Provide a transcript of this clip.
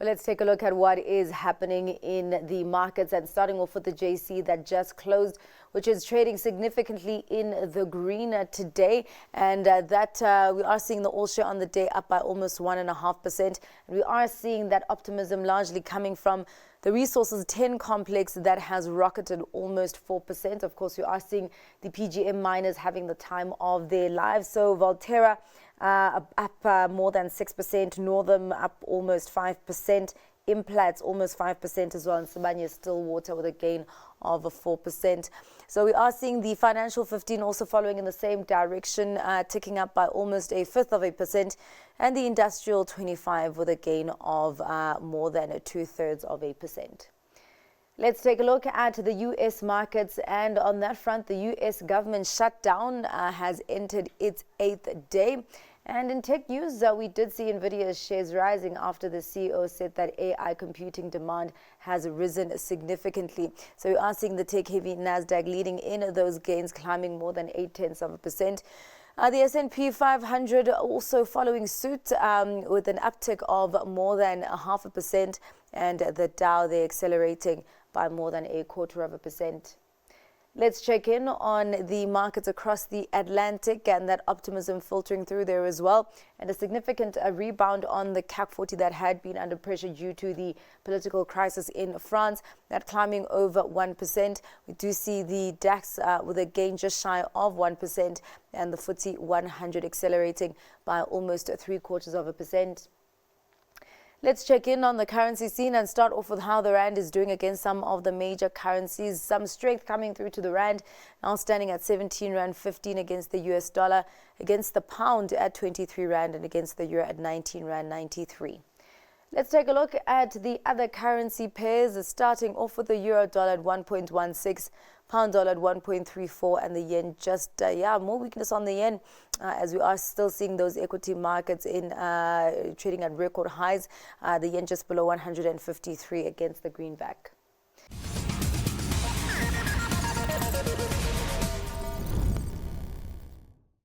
Let's take a look at what is happening in the markets, and starting off with the JC that just closed, which is trading significantly in the green today, and we are seeing the all share on the day up by almost 1.5%. And we are seeing that optimism largely coming from the resources 10 complex that has rocketed almost 4%. Of course, we are seeing the PGM miners having the time of their lives. So Valterra up more than 6%, Northern up almost 5%, Implats almost 5% as well, and Sibanye Stillwater with a gain of 4%. So we are seeing the financial 15 also following in the same direction, ticking up by almost 0.1%, and the industrial 25 with a gain of more than 2/3%. Let's take a look at the U.S. markets, and on that front, the U.S. government shutdown has entered its 8th day. And in tech news, we did see Nvidia's shares rising after the CEO said that AI computing demand has risen significantly. So we are seeing the tech-heavy Nasdaq leading in those gains, climbing more than 0.8%. The S&P 500 also following suit with an uptick of more than 0.5%, and the Dow they're accelerating by more than 0.25%. Let's check in on the markets across the Atlantic, and that optimism filtering through there as well, and a significant rebound on the CAC 40 that had been under pressure due to the political crisis in France, that climbing over 1%. We do see the DAX with a gain just shy of 1%, and the FTSE 100 accelerating by almost 0.75%. Let's check in on the currency scene and start off with how the Rand is doing against some of the major currencies. Some strength coming through to the Rand, now standing at 17 Rand 15 against the US dollar, against the pound at 23 Rand, and against the euro at 19 Rand 93. Let's take a look at the other currency pairs, starting off with the euro dollar at 1.16, pound dollar at 1.34, and the yen just, more weakness on the yen as we are still seeing those equity markets in trading at record highs. The yen just below 153 against the greenback.